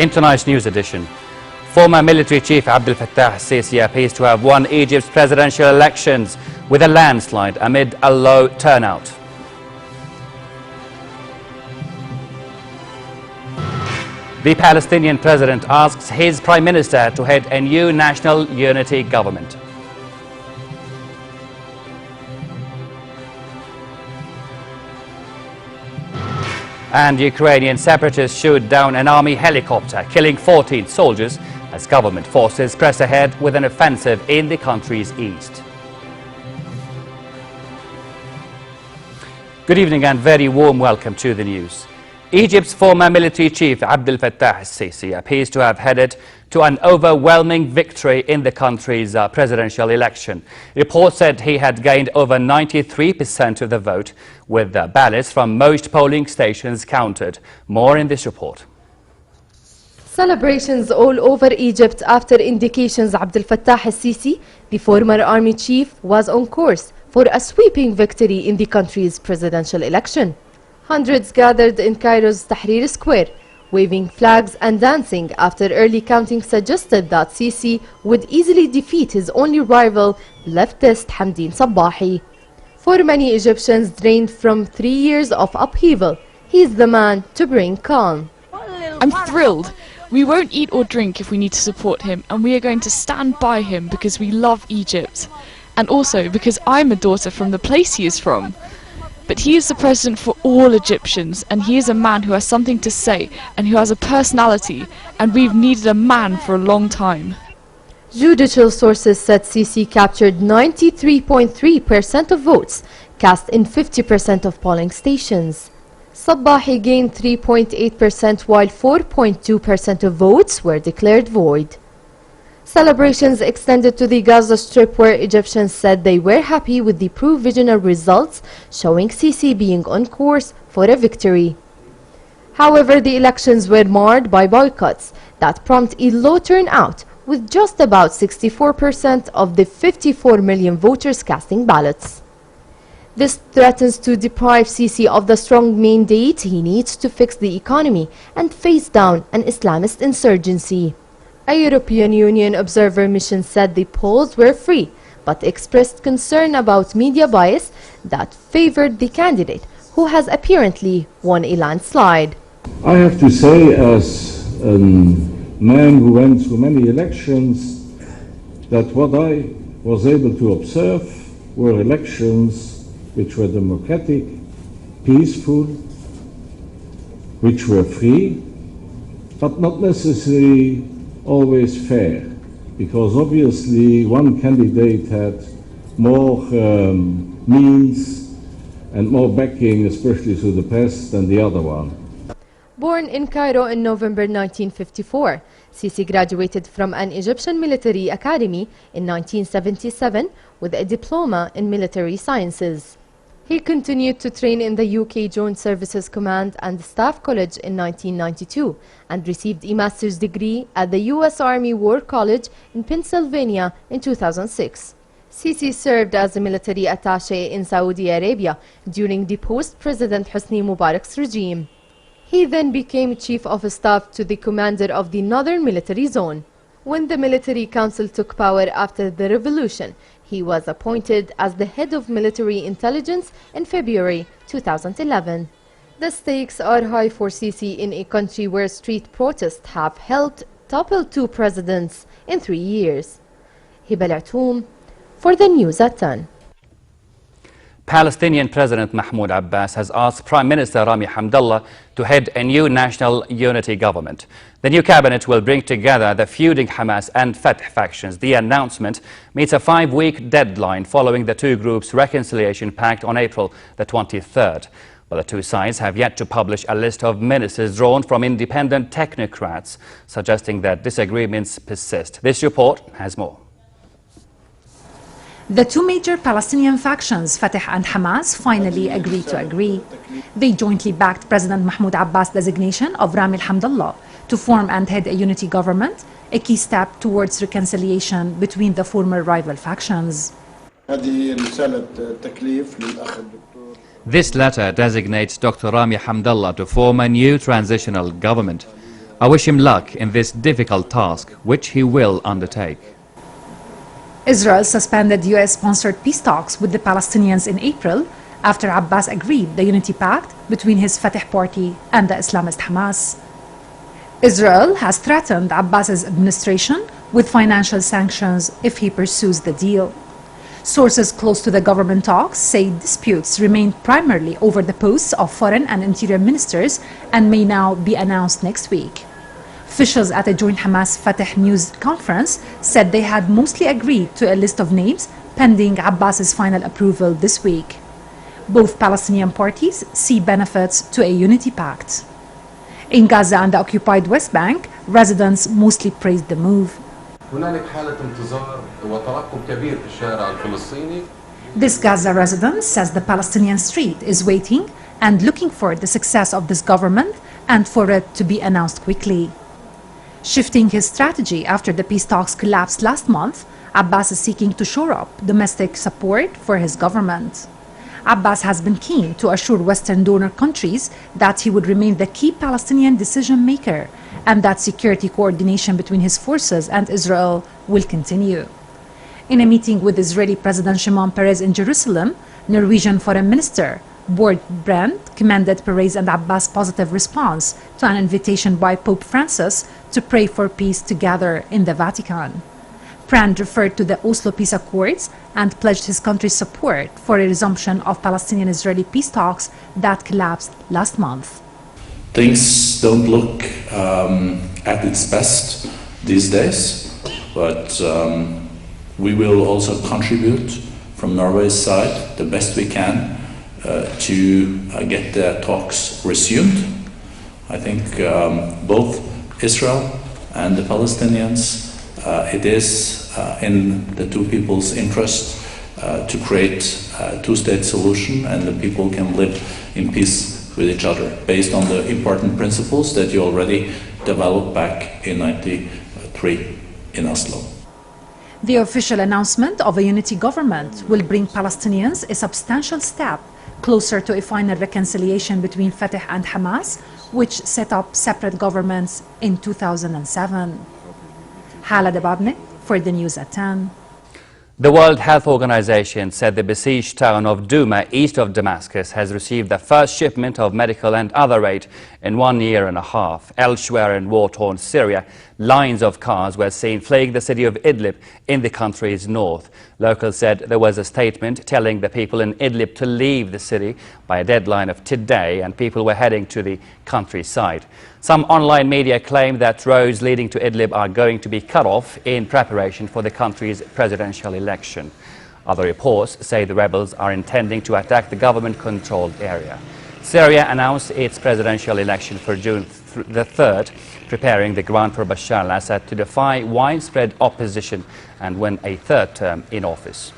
In tonight's news edition, former military chief Abdel Fattah al-Sisi appears to have won Egypt's presidential elections with a landslide amid a low turnout. The Palestinian president asks his prime minister to head a new national unity government. And Ukrainian separatists shoot down an army helicopter, killing 14 soldiers as government forces press ahead with an offensive in the country's east. Good evening and very warm welcome to the news. Egypt's former military chief Abdel Fattah al-Sisi appears to have headed to an overwhelming victory in the country's presidential election. Reports said he had gained over 93% of the vote, with the ballots from most polling stations counted. More in this report. Celebrations all over Egypt after indications Abdel Fattah al-Sisi, the former army chief, was on course for a sweeping victory in the country's presidential election. Hundreds gathered in Cairo's Tahrir Square, waving flags and dancing after early counting suggested that Sisi would easily defeat his only rival, leftist Hamdin Sabbahi. For many Egyptians drained from 3 years of upheaval, he is the man to bring calm. I'm thrilled. We won't eat or drink if we need to support him, and we are going to stand by him because we love Egypt. And also because I'm a daughter from the place he is from. But he is the president for all Egyptians, and he is a man who has something to say and who has a personality, and we've needed a man for a long time. Judicial sources said Sisi captured 93.3% of votes cast in 50% of polling stations. Sabbahi gained 3.8% while 4.2% of votes were declared void. Celebrations extended to the Gaza Strip, where Egyptians said they were happy with the provisional results, showing Sisi being on course for a victory. However, the elections were marred by boycotts that prompted a low turnout, with just about 64% of the 54 million voters casting ballots. This threatens to deprive Sisi of the strong mandate he needs to fix the economy and face down an Islamist insurgency. A European Union observer mission said the polls were free, but expressed concern about media bias that favored the candidate, who has apparently won a landslide. I have to say, as a man who went through many elections, that what I was able to observe were elections which were democratic, peaceful, which were free, but not necessarily always fair, because obviously one candidate had more means and more backing, especially through the press, than the other one. Born in Cairo in November 1954, Sisi graduated from an Egyptian military academy in 1977 with a diploma in military sciences. He continued to train in the UK Joint Services Command and Staff College in 1992 and received a master's degree at the US Army War College in Pennsylvania in 2006. Sisi served as a military attaché in Saudi Arabia during the post-President Hosni Mubarak's regime. He then became Chief of Staff to the commander of the Northern Military Zone. When the military council took power after the revolution, he was appointed as the head of military intelligence in February 2011. The stakes are high for Sisi in a country where street protests have helped topple 2 presidents in 3 years. Hiba Al-Atoum for the news at 10. Palestinian President Mahmoud Abbas has asked Prime Minister Rami Hamdallah to head a new national unity government. The new cabinet will bring together the feuding Hamas and Fatah factions. The announcement meets a 5-week deadline following the two groups' reconciliation pact on April the 23rd. But the two sides have yet to publish a list of ministers drawn from independent technocrats, suggesting that disagreements persist. This report has more. The two major Palestinian factions, Fatah and Hamas, finally agreed to agree. They jointly backed President Mahmoud Abbas' designation of Rami Hamdallah to form and head a unity government, a key step towards reconciliation between the former rival factions. This letter designates Dr. Rami Hamdallah to form a new transitional government. I wish him luck in this difficult task, which he will undertake. Israel suspended US-sponsored peace talks with the Palestinians in April after Abbas agreed the unity pact between his Fatah party and the Islamist Hamas. Israel has threatened Abbas's administration with financial sanctions if he pursues the deal. Sources close to the government talks say disputes remain primarily over the posts of foreign and interior ministers and may now be announced next week. Officials at a joint Hamas-Fatah news conference said they had mostly agreed to a list of names pending Abbas's final approval this week. Both Palestinian parties see benefits to a unity pact. In Gaza and the occupied West Bank, residents mostly praised the move. This Gaza resident says the Palestinian street is waiting and looking for the success of this government and for it to be announced quickly. Shifting his strategy after the peace talks collapsed last month, Abbas is seeking to shore up domestic support for his government. Abbas has been keen to assure Western donor countries that he would remain the key Palestinian decision maker and that security coordination between his forces and Israel will continue. In a meeting with Israeli President Shimon Peres in Jerusalem, Norwegian Foreign Minister Bård Brandt commended Peres and Abbas' positive response to an invitation by Pope Francis to pray for peace together in the Vatican. Brandt referred to the Oslo Peace Accords and pledged his country's support for a resumption of Palestinian-Israeli peace talks that collapsed last month. Things don't look at its best these days, but we will also contribute from Norway's side the best we can to get the talks resumed. I think both Israel and the Palestinians, it is in the two people's interest to create a two-state solution, and the people can live in peace with each other based on the important principles that you already developed back in '93 in Oslo. The official announcement of a unity government will bring Palestinians a substantial step closer to a final reconciliation between Fatah and Hamas, which set up separate governments in 2007. Hala Debabne for the news at 10. The World Health Organization said the besieged town of Douma, east of Damascus, has received the first shipment of medical and other aid in 1 year and a half. Elsewhere in war-torn Syria, lines of cars were seen fleeing the city of Idlib in the country's north. Locals said there was a statement telling the people in Idlib to leave the city by a deadline of today, and people were heading to the countryside. Some online media claim that roads leading to Idlib are going to be cut off in preparation for the country's presidential election. Other reports say the rebels are intending to attack the government-controlled area. Syria announced its presidential election for June the 3rd, preparing the ground for Bashar al-Assad to defy widespread opposition and win a third term in office.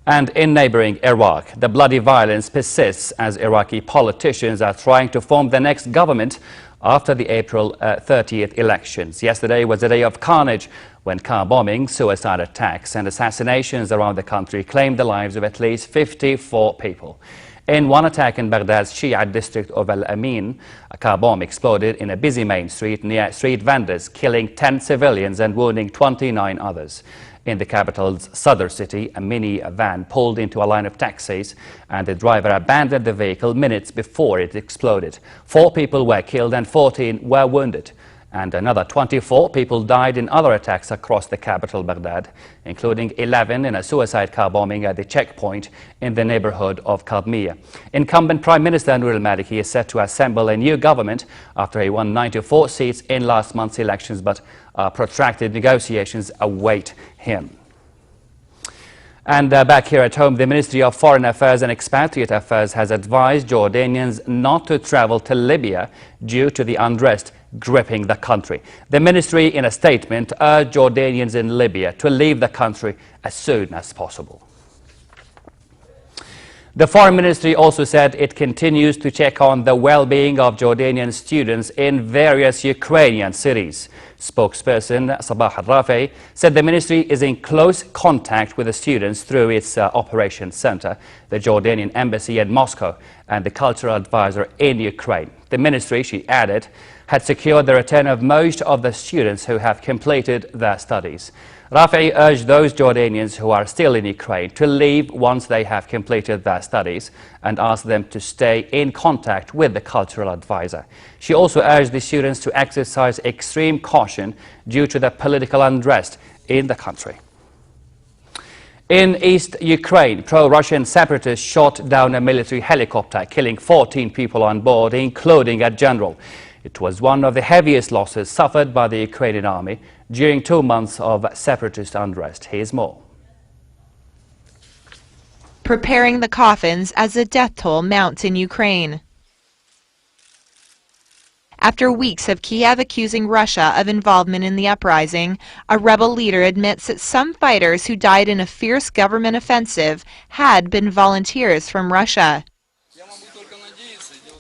And in neighboring Iraq, the bloody violence persists as Iraqi politicians are trying to form the next government after the April 30th elections. Yesterday was a day of carnage when car bombings, suicide attacks and assassinations around the country claimed the lives of at least 54 people. In one attack in Baghdad's Shia district of Al Amin, a car bomb exploded in a busy main street near street vendors, killing 10 civilians and wounding 29 others. In the capital's Sadr city, a mini van pulled into a line of taxis and the driver abandoned the vehicle minutes before it exploded. 4 people were killed and 14 were wounded. And another 24 people died in other attacks across the capital, Baghdad, including 11 in a suicide car bombing at the checkpoint in the neighborhood of Kadmiyah. Incumbent Prime Minister Noor al-Maliki is set to assemble a new government after he won 94 seats in last month's elections, but protracted negotiations await him. And back here at home, the Ministry of Foreign Affairs and Expatriate Affairs has advised Jordanians not to travel to Libya due to the unrest gripping the country. The ministry, in a statement, urged Jordanians in Libya to leave the country as soon as possible. The Foreign Ministry also said it continues to check on the well-being of Jordanian students in various Ukrainian cities. Spokesperson Sabah al-Rafi said the ministry is in close contact with the students through its operations center, the Jordanian embassy in Moscow, and the cultural advisor in Ukraine. The ministry, she added, had secured the return of most of the students who have completed their studies. Rafi urged those Jordanians who are still in Ukraine to leave once they have completed their studies and asked them to stay in contact with the cultural advisor. She also urged the students to exercise extreme caution due to the political unrest in the country. In East Ukraine, pro-Russian separatists shot down a military helicopter, killing 14 people on board, including a general. It was one of the heaviest losses suffered by the Ukrainian army during 2 months of separatist unrest. Here's more. Preparing the coffins as the death toll mounts in Ukraine. After weeks of Kiev accusing Russia of involvement in the uprising, a rebel leader admits that some fighters who died in a fierce government offensive had been volunteers from Russia.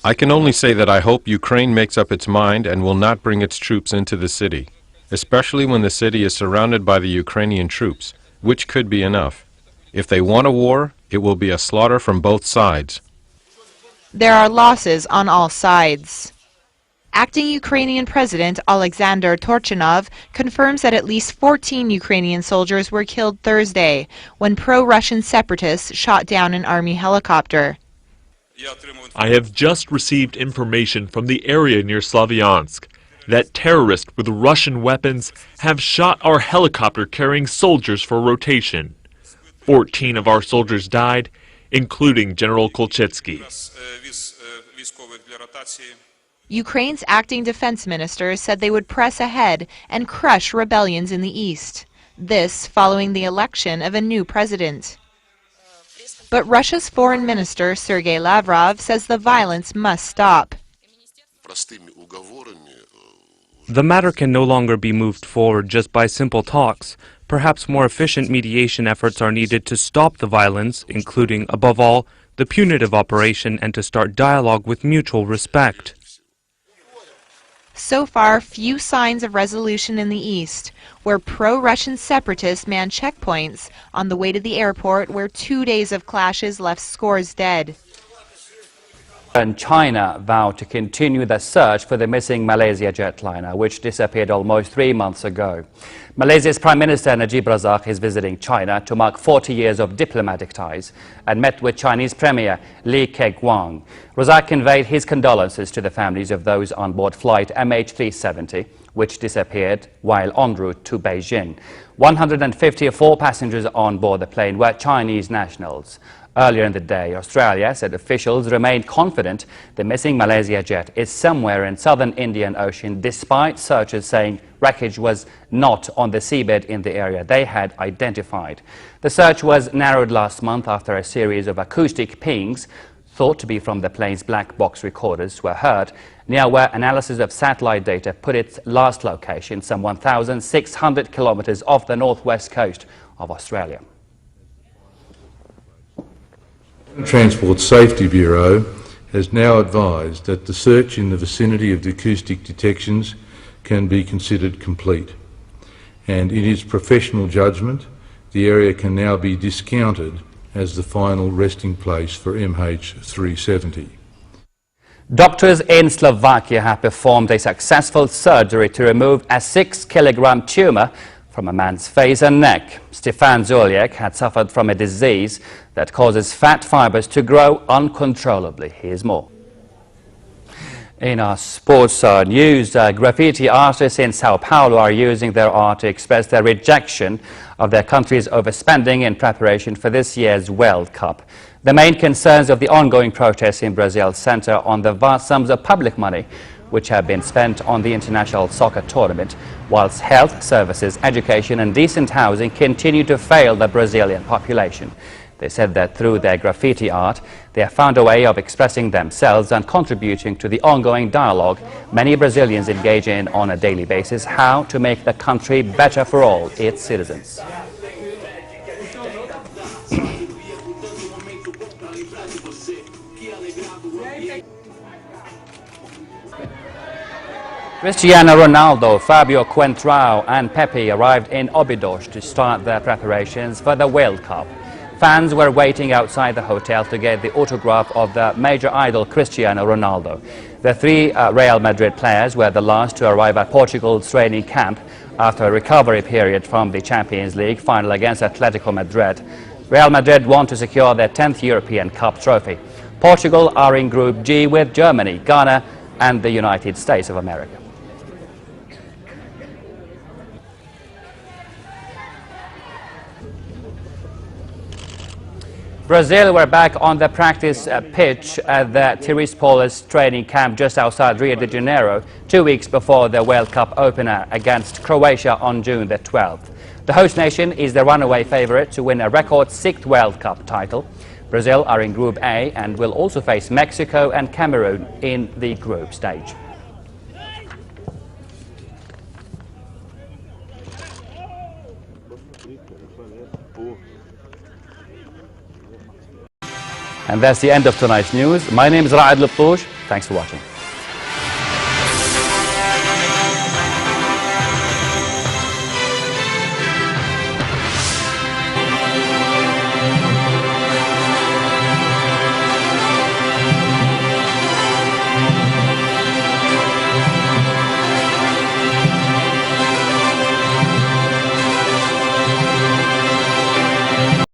I can only say that I hope Ukraine makes up its mind and will not bring its troops into the city, especially when the city is surrounded by the Ukrainian troops, which could be enough. If they want a war, it will be a slaughter from both sides. There are losses on all sides. Acting Ukrainian President Alexander Turchinov confirms that at least 14 Ukrainian soldiers were killed Thursday when pro-Russian separatists shot down an army helicopter. I have just received information from the area near Slavyansk that terrorists with Russian weapons have shot our helicopter carrying soldiers for rotation. 14 of our soldiers died, including General Kolchetsky. Ukraine's acting defense minister said they would press ahead and crush rebellions in the east. This following the election of a new president. But Russia's foreign minister Sergei Lavrov says the violence must stop. The matter can no longer be moved forward just by simple talks. Perhaps more efficient mediation efforts are needed to stop the violence, including, above all, the punitive operation, and to start dialogue with mutual respect. So far, few signs of resolution in the east, where pro-Russian separatists man checkpoints on the way to the airport, where 2 days of clashes left scores dead. And China vowed to continue the search for the missing Malaysia jetliner, which disappeared almost 3 months ago. Malaysia's Prime Minister Najib Razak is visiting China to mark 40 years of diplomatic ties and met with Chinese Premier Li Keqiang. Razak conveyed his condolences to the families of those on board flight MH370, which disappeared while en route to Beijing. 154 passengers on board the plane were Chinese nationals. Earlier in the day, Australia said officials remained confident the missing Malaysia jet is somewhere in southern Indian Ocean, despite searchers saying wreckage was not on the seabed in the area they had identified. The search was narrowed last month after a series of acoustic pings, thought to be from the plane's black box recorders, were heard near where analysis of satellite data put its last location, some 1,600 kilometers off the northwest coast of Australia. The Transport Safety Bureau has now advised that the search in the vicinity of the acoustic detections can be considered complete, and in its professional judgment, the area can now be discounted as the final resting place for MH370. Doctors in Slovakia have performed a successful surgery to remove a 6-kilogram tumor from a man's face and neck. Stefan Zuliak had suffered from a disease that causes fat fibers to grow uncontrollably. Here's more. In our sports news, graffiti artists in Sao Paulo are using their art to express their rejection of their country's overspending in preparation for this year's World Cup. The main concerns of the ongoing protests in Brazil center on the vast sums of public money which have been spent on the international soccer tournament, whilst health services, education and decent housing continue to fail the Brazilian population. They said that through their graffiti art, they have found a way of expressing themselves and contributing to the ongoing dialogue many Brazilians engage in on a daily basis, how to make the country better for all its citizens. Cristiano Ronaldo, Fabio Coentrão and Pepe arrived in Óbidos to start their preparations for the World Cup. Fans were waiting outside the hotel to get the autograph of the major idol Cristiano Ronaldo. The three Real Madrid players were the last to arrive at Portugal's training camp after a recovery period from the Champions League final against Atletico Madrid. Real Madrid want to secure their 10th European Cup trophy. Portugal are in Group G with Germany, Ghana and the United States of America. Brazil were back on the practice pitch at the Tirispolis training camp just outside Rio de Janeiro 2 weeks before the World Cup opener against Croatia on June the 12th. The host nation is the runaway favourite to win a record 6th World Cup title. Brazil are in Group A and will also face Mexico and Cameroon in the group stage. And that's the end of tonight's news. My name is Ra'ad Liptoush. Thanks for watching.